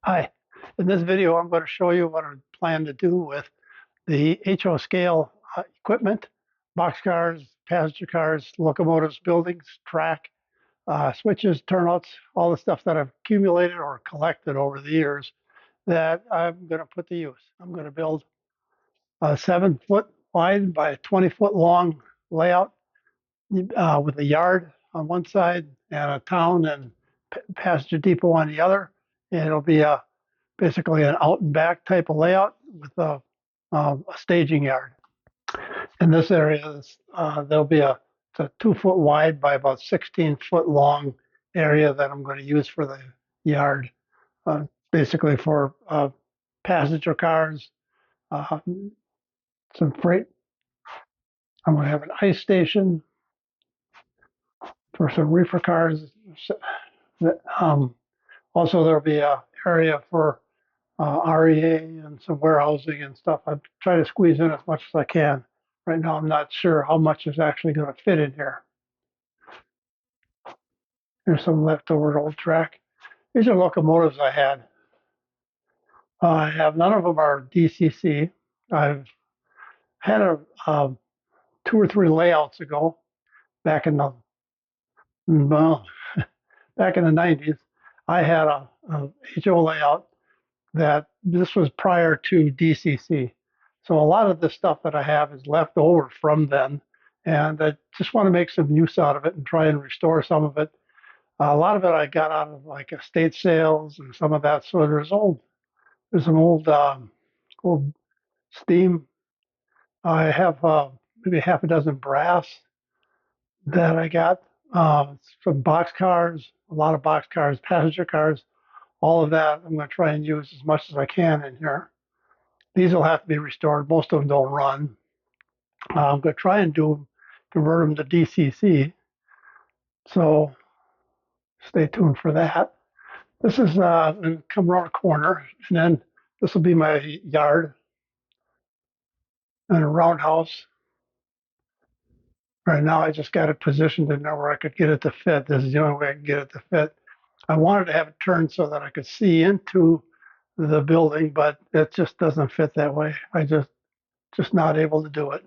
Hi, in this video I'm going to show you what I plan to do with the HO scale equipment, boxcars, passenger cars, locomotives, buildings, track, switches, turnouts, all the stuff that I've accumulated or collected over the years that I'm going to put to use. I'm going to build a 7-foot wide by 20-foot long layout with a yard on one side and a town and passenger depot on the other. And it'll be basically an out and back type of layout with a staging yard. In this area, there'll be it's a 2-foot wide by about 16-foot long area that I'm going to use for the yard, basically for passenger cars, uh, some freight. I'm going to have an ice station for some reefer cars. Also, there'll be a area for REA and some warehousing and stuff. I try to squeeze in as much as I can. Right now, I'm not sure how much is actually going to fit in here. There's some leftover old track. These are locomotives I had. I have none of them are DCC. I've had a 2 or 3 layouts ago, back in the well, back in the 90s. I had a HO layout that this was prior to DCC. So a lot of the stuff that I have is left over from then, and I just want to make some use out of it and try and restore some of it. A lot of it I got out of like estate sales and some of that. So there's some old steam. I have maybe half a dozen brass that I got. Some box cars, a lot of box cars, passenger cars, all of that. I'm going to try and use as much as I can in here. These will have to be restored. Most of them don't run. I'm going to try and convert them to DCC. So stay tuned for that. This is come around a corner, and then this will be my yard and a roundhouse. Right now, I just got it positioned in there where I could get it to fit. This is the only way I can get it to fit. I wanted to have it turned so that I could see into the building, but it just doesn't fit that way. I just not able to do it.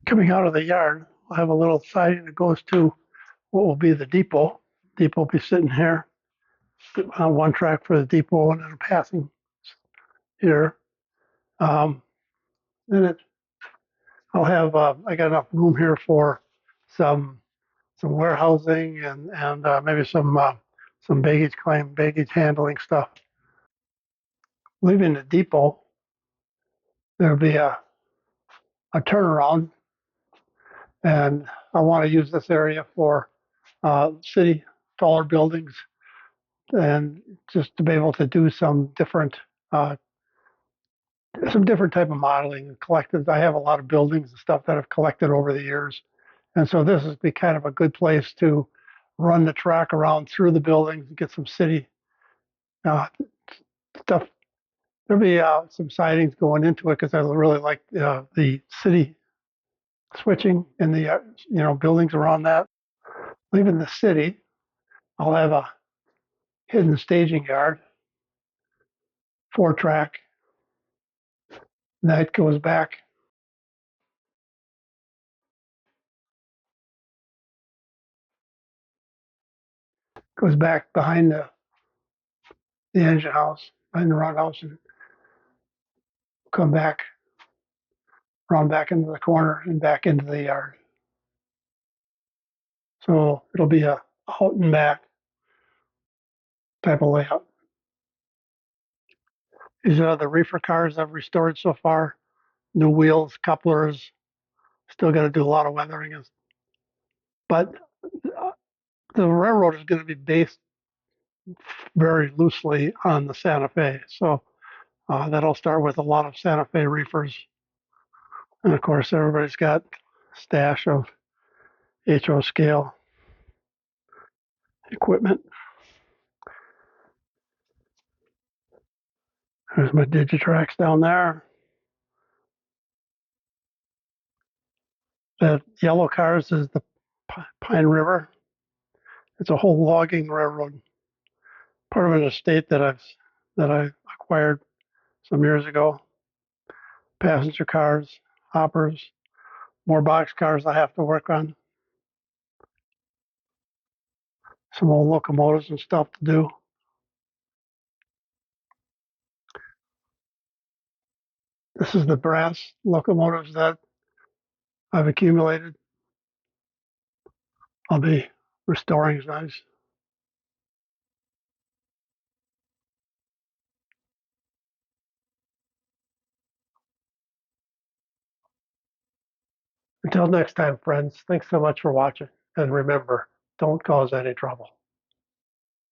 Coming out of the yard, I have a little siding that goes to what will be the depot. Depot will be sitting here on one track for the depot and then passing here. Um, then I'll have I got enough room here for some warehousing and maybe some baggage handling stuff. Leaving the depot, there'll be a turnaround, and I want to use this area for city taller buildings and just to be able to do uh, some different type of modeling and collected. I have a lot of buildings and stuff that I've collected over the years, and so this is be kind of a good place to run the track around through the buildings and get some city uh, stuff. There'll be some sidings going into it because I really like the city switching in the buildings around that. Leaving the city, I'll have a hidden staging yard, 4-track. That goes back behind the engine house, behind the roundhouse, and come back, run back into the corner and back into the yard. So it'll be a out and back type of layout. These are the reefer cars I've restored so far. New wheels, couplers. Still got to do a lot of weathering, but the railroad is going to be based very loosely on the Santa Fe. So that'll start with a lot of Santa Fe reefers. And of course, everybody's got a stash of HO scale equipment. There's my Digitrax down there. The yellow cars is Pine River. It's a whole logging railroad, part of an estate that I acquired some years ago. Passenger cars, hoppers, more box cars I have to work on, some old locomotives and stuff to do. This is the brass locomotives that I've accumulated. I'll be restoring those. Until next time, friends, thanks so much for watching. And remember, don't cause any trouble.